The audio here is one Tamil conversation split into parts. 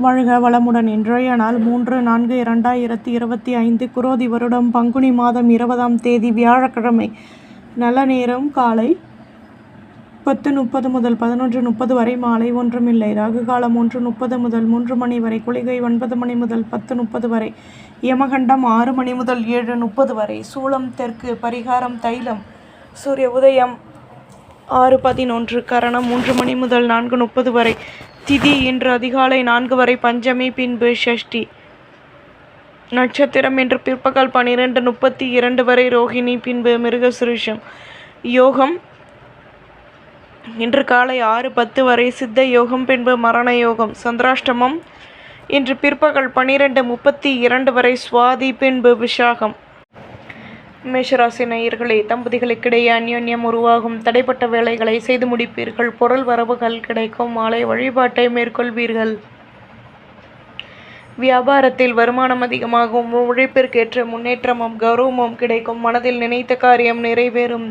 வாழ்க வளமுடன். இன்றைய நாள் 3/4/2025 குரோதி வருடம் பங்குனி மாதம் 20ஆம் தேதி வியாழக்கிழமை. நல்ல நேரம் காலை 10:30 முதல் 11:30 வரை, மாலை ஒன்றுமில்லை. ராகு காலம் 1:30 முதல் 3 மணி வரை, குளிகை 9 மணி முதல் 10:30 வரை, யமகண்டம் 6 மணி முதல் 7:30 வரை, சூலம் தெற்கு, பரிகாரம் தைலம். சூரிய உதயம் 6:11, கரணம் 3 மணி முதல் 4:30 வரை, திதி இன்று அதிகாலை 4 வரை, பஞ்சமி பின்பு ஷஷ்டி. நட்சத்திரம் இன்று பிற்பகல் 12:32 வரை, ரோகிணி பின்பு மிருகசிருஷம். யோகம் இன்று காலை 6:10 வரை, சித்த யோகம் பின்பு மரண யோகம். சந்திராஷ்டமம் இன்று பிற்பகல் 12:32 வரை, சுவாதி பின்பு விஷாகம். மேஷராசி நேயர்களே, தம்பதிகளுக்கிடையே அந்யோன்யம் உருவாகும். தடைப்பட்ட வேலைகளை செய்து முடிப்பீர்கள். பொருள் வரவுகள் கிடைக்கும். மாலை வழிபாட்டை மேற்கொள்வீர்கள். வியாபாரத்தில் வருமானம் அதிகமாகும். உழைப்பிற்கேற்ற முன்னேற்றமும் கௌரவமும் கிடைக்கும். மனதில் நினைத்த காரியம் நிறைவேறும்.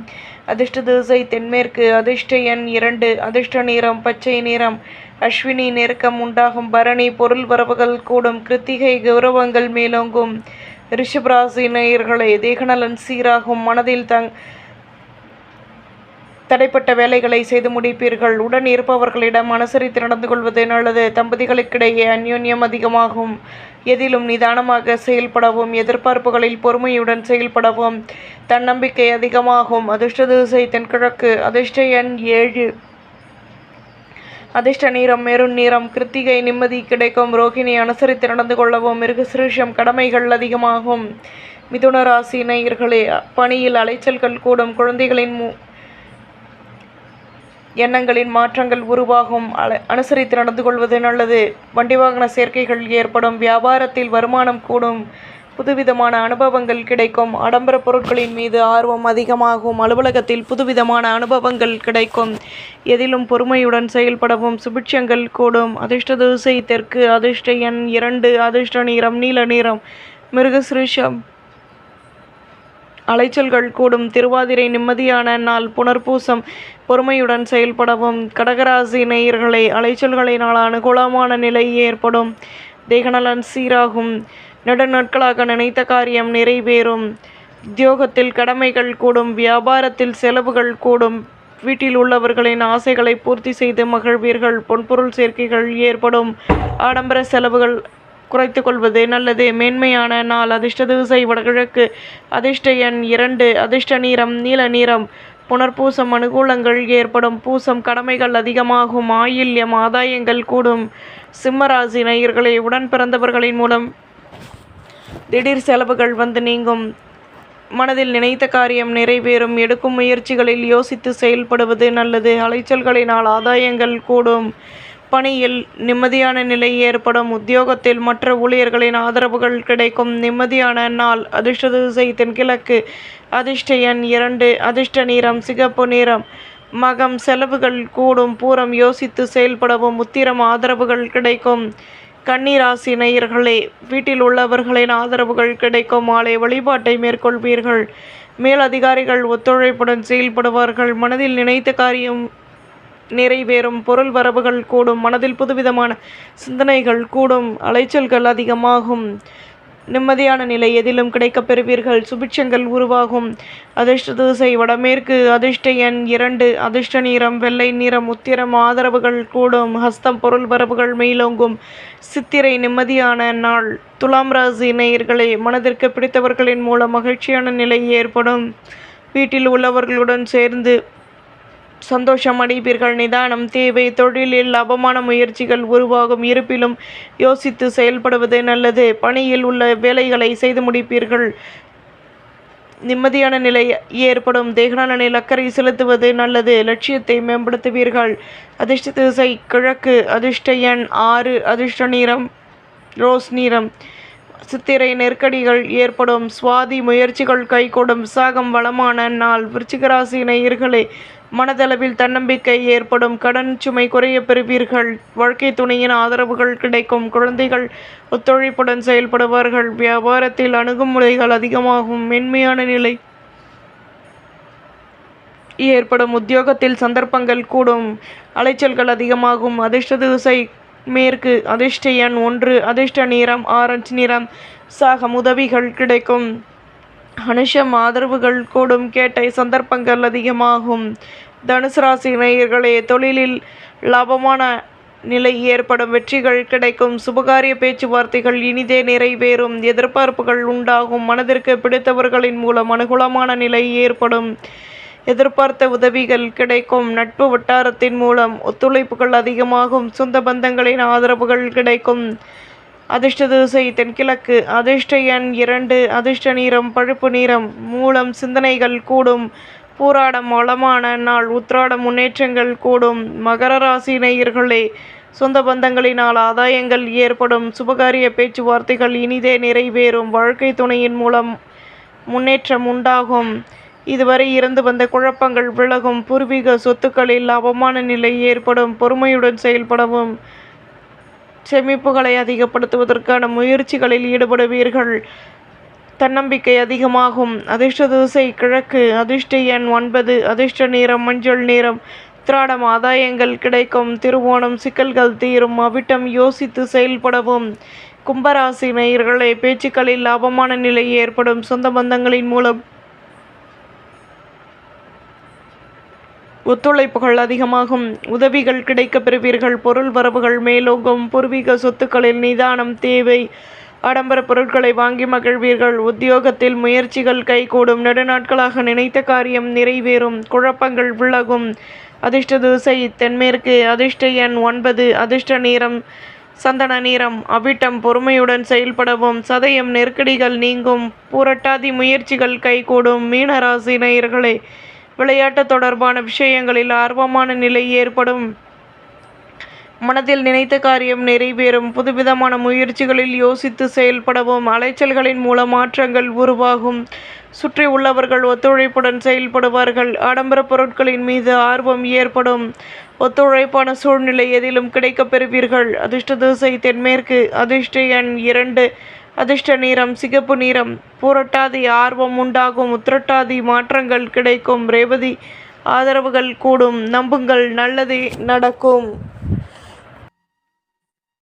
அதிர்ஷ்ட திசை தென்மேற்கு. அதிர்ஷ்ட எண் 2. அதிர்ஷ்ட நிறம் பச்சை நிறம். அஸ்வினி நெருக்கம் உண்டாகும். பரணி பொருள் வரவுகள் கூடும். கிருத்திகை கௌரவங்கள் மேலோங்கும். ரிஷபராசி நேயர்களே, தேகநலன் சீராகும். மனதில் தடைப்பட்ட வேலைகளை செய்து முடிப்பீர்கள். உடன் இருப்பவர்களிடம் அனுசரித்து நடந்து கொள்வது நல்லது. தம்பதிகளுக்கிடையே அந்யோன்யம் அதிகமாகும். எதிலும் நிதானமாக செயல்படவும், எதிர்பார்ப்புகளில் பொறுமையுடன் செயல்படவும், தன்னம்பிக்கை அதிகமாகும். அதிர்ஷ்ட திசை தென்கிழக்கு. அதிர்ஷ்ட எண் 7. அதிர்ஷ்ட நிறம் மெருண் நிறம். கிருத்திகை நிம்மதி கிடைக்கும். ரோகிணி அனுசரித்து நடந்து கொள்ளவும். மிருகசிருஷம் கடமைகள் அதிகமாகும். மிதுன ராசி நேயர்களே, பணியில் அலைச்சல்கள் கூடும். குழந்தைகளின் எண்ணங்களின் மாற்றங்கள் உருவாகும். அனுசரித்து நடந்து கொள்வது நல்லது. வண்டி வாகன சேர்க்கைகள் ஏற்படும். வியாபாரத்தில் வருமானம் கூடும். புதுவிதமான அனுபவங்கள் கிடைக்கும். ஆடம்பர பொருட்களின் மீது ஆர்வம் அதிகமாகும். அலுவலகத்தில் புதுவிதமான அனுபவங்கள் கிடைக்கும். எதிலும் பொறுமையுடன் செயல்படவும். சுபிட்சங்கள் கூடும். அதிர்ஷ்ட திசை தெற்கு. அதிர்ஷ்ட எண் 2. அதிர்ஷ்ட நிறம் நீல நிறம். மிருகசிருஷம் அலைச்சல்கள் கூடும். திருவாதிரை நிம்மதியான நாள். புனர்பூசம் பொறுமையுடன் செயல்படவும். கடகராசி நேயர்களே, அலைச்சல்களினால் அனுகூலமான நிலை ஏற்படும். தேகநலன் சீராகும். நெடுநாட்களாக நினைத்த காரியம் நிறைவேறும். உத்தியோகத்தில் கடமைகள் கூடும். வியாபாரத்தில் செலவுகள் கூடும். வீட்டில் உள்ளவர்களின் ஆசைகளை பூர்த்தி செய்து மகிழ்வீர்கள். பொன்பொருள் சேர்க்கைகள் ஏற்படும். ஆடம்பர செலவுகள் குறைத்து கொள்வது நல்லது. மேன்மையான நாள். அதிர்ஷ்ட திசை வடகிழக்கு. அதிர்ஷ்ட எண் 2. அதிர்ஷ்ட நிறம் நீல நிறம். புனர்பூசம் அனுகூலங்கள் ஏற்படும். பூசம் கடமைகள் அதிகமாகும். ஆயில்யம் ஆதாயங்கள் கூடும். சிம்மராசி நேயர்களே, உடன் பிறந்தவர்களின் மூலம் திடீர் செலவுகள் வந்து நீங்கும். மனதில் நினைத்த காரியம் நிறைவேறும். எடுக்கும் முயற்சிகளில் யோசித்து செயல்படுவது நல்லது. அலைச்சல்களினால் ஆதாயங்கள் கூடும். பணியில் நிம்மதியான நிலை ஏற்படும். உத்தியோகத்தில் மற்ற ஊழியர்களின் ஆதரவுகள் கிடைக்கும். நிம்மதியான நாள். அதிர்ஷ்ட திசை தென்கிழக்கு. அதிர்ஷ்ட எண் 2. அதிர்ஷ்ட நிறம் சிகப்பு நிறம். மகம் செலவுகள் கூடும். பூரம் யோசித்து செயல்படவும். உத்திரம் ஆதரவுகள் கிடைக்கும். கன்னிராசி நேயர்களே, வீட்டில் உள்ளவர்களின் ஆதரவுகள் கிடைக்கும். மாலை வழிபாட்டை மேற்கொள்வீர்கள். மேலதிகாரிகள் ஒத்துழைப்புடன் செயல்படுவார்கள். மனதில் நினைத்த காரியம் நிறைவேறும். பொருள் வரவுகள் கூடும். மனதில் புதுவிதமான சிந்தனைகள் கூடும். அலைச்சல்கள் அதிகமாகும். நிம்மதியான நிலை எதிலும் கிடைக்கப் பெறுவீர்கள். சுபிட்சங்கள் உருவாகும். அதிர்ஷ்ட திசை வடமேற்கு. அதிர்ஷ்ட எண் 2. அதிர்ஷ்ட நிறம் வெள்ளை நிறம். உத்திரம் ஆதரவுகள் கூடும். ஹஸ்தம் பொருள் வரவுகள் மேலோங்கும். சித்திரை நிம்மதியான நாள். துலாம் ராசி நேயர்களே, மனதிற்கு பிடித்தவர்களின் மூலம் மகிழ்ச்சியான நிலை ஏற்படும். வீட்டில் உள்ளவர்களுடன் சேர்ந்து சந்தோஷம் அடைவீர்கள். நிதானம் தேவை. தொழிலில் லாபமான முயற்சிகள் உருவாகும். இருப்பிலும் யோசித்து செயல்படுவது நல்லது. பணியில் உள்ள வேலைகளை செய்து முடிப்பீர்கள். நிம்மதியான நிலை ஏற்படும். தேகநலனில் அக்கறை செலுத்துவது நல்லது. லட்சியத்தை மேம்படுத்துவீர்கள். அதிர்ஷ்ட திசை கிழக்கு. அதிர்ஷ்ட எண் 6. அதிர்ஷ்ட நிறம் ரோஸ் நிறம். சித்திரை நெருக்கடிகள் ஏற்படும். சுவாதி முயற்சிகள் கைகூடும். விசாகம் வளமான நாள். விருச்சிகராசி நேயர்களே, மனதளவில் தன்னம்பிக்கை ஏற்படும். கடன் சுமை குறைய பெறுவீர்கள். வாழ்க்கை துணையின் ஆதரவுகள் கிடைக்கும். குழந்தைகள் ஒத்துழைப்புடன் செயல்படுவார்கள். வியாபாரத்தில் அணுகுமுறைகள் அதிகமாகும். மென்மையான நிலை ஏற்படும். உத்தியோகத்தில் சந்தர்ப்பங்கள் கூடும். அலைச்சல்கள் அதிகமாகும். அதிர்ஷ்ட திசை மேற்கு அதிர்ஷ்ட எண் 1, அதிர்ஷ்ட நிறம் ஆரஞ்சு நிறம். சாகம் உதவிகள் கிடைக்கும். அனுஷம் ஆதரவுகள் கூடும். கேட்டை சந்தர்ப்பங்கள் அதிகமாகும். தனுசு ராசி நேயர்களே, தொழிலில் லாபமான நிலை ஏற்படும். வெற்றிகள் கிடைக்கும். சுபகாரிய பேச்சுவார்த்தைகள் இனிதே நிறைவேறும். எதிர்பார்ப்புகள் உண்டாகும். மனதிற்கு பிடித்தவர்களின் மூலம் அனுகூலமான நிலை ஏற்படும். எதிர்பார்த்த உதவிகள் கிடைக்கும். நட்பு வட்டாரத்தின் மூலம் ஒத்துழைப்புகள் அதிகமாகும். சொந்த பந்தங்களின் ஆதரவுகள் கிடைக்கும். அதிர்ஷ்ட திசை தென்கிழக்கு. அதிர்ஷ்ட எண் 2, அதிர்ஷ்ட நிறம் பழுப்பு நிறம். மூலம் சிந்தனைகள் கூடும். பூராடம் வளமான நாள். உத்திராடம் முன்னேற்றங்கள் கூடும். மகர ராசி நேயர்களே, சொந்த பந்தங்களினால் ஆதாயங்கள் ஏற்படும். சுபகாரிய பேச்சுவார்த்தைகள் இனிதே நிறைவேறும். வாழ்க்கை துணையின் மூலம் முன்னேற்றம் உண்டாகும். இதுவரை இருந்து வந்த குழப்பங்கள் விலகும். பூர்வீக சொத்துக்களில் லாபமான நிலை ஏற்படும். பொறுமையுடன் செயல்படவும். சேமிப்புகளை அதிகப்படுத்துவதற்கான முயற்சிகளில் ஈடுபடுவீர்கள். தன்னம்பிக்கை அதிகமாகும். அதிர்ஷ்ட திசை கிழக்கு. அதிர்ஷ்ட எண் 9, அதிர்ஷ்ட நிறம் மஞ்சள் நிறம். உத்திராடம் ஆதாயங்கள் கிடைக்கும். திருவோணம் சிக்கல்கள் தீரும். அவிட்டம் யோசித்து செயல்படவும். கும்பராசி நேயர்களே, பேச்சுக்களில் லாபமான நிலை ஏற்படும். சொந்த பந்தங்களின் மூலம் ஒத்துழைப்புகள் அதிகமாகும். உதவிகள் கிடைக்கப் பெறுவீர்கள். பொருள் வரவுகள் மேலோங்கும். பூர்வீக சொத்துக்களில் நிதானம் தேவை. ஆடம்பர பொருட்களை வாங்கி மகிழ்வீர்கள். உத்தியோகத்தில் முயற்சிகள் கைகூடும். நெடுநாட்களாக நினைத்த காரியம் நிறைவேறும். குழப்பங்கள் விலகும். அதிர்ஷ்ட திசை தென்மேற்கு. அதிர்ஷ்ட எண் 9, அதிர்ஷ்ட நிறம் சந்தன நிறம். அவிட்டம் பொறுமையுடன் செயல்படவும். சதயம் நெருக்கடிகள் நீங்கும். பூரட்டாதி முயற்சிகள் கைகூடும். மீனராசி நேயர்களே, விளையாட்டு தொடர்பான விஷயங்களில் ஆர்வமான நிலை ஏற்படும். மனதில் நினைத்த காரியம் நிறைவேறும். புதுவிதமான முயற்சிகளில் யோசித்து செயல்படவும். அலைச்சல்களின் மூலம் மாற்றங்கள் உருவாகும். சுற்றி உள்ளவர்கள் ஒத்துழைப்புடன் செயல்படுவார்கள். ஆடம்பர பொருட்களின் மீது ஆர்வம் ஏற்படும். ஒத்துழைப்பான சூழ்நிலை எதிலும் கிடைக்கப் பெறுவீர்கள். அதிர்ஷ்ட திசை தென்மேற்கு. அதிர்ஷ்ட எண் 2, அதிர்ஷ்ட நிறம் சிகப்பு நிறம். பூரட்டாதி ஆர்வம் உண்டாகும். உத்திரட்டாதி மாற்றங்கள் கிடைக்கும். ரேவதி ஆதரவுகள் கூடும். நம்புங்கள், நல்லதே நடக்கும்.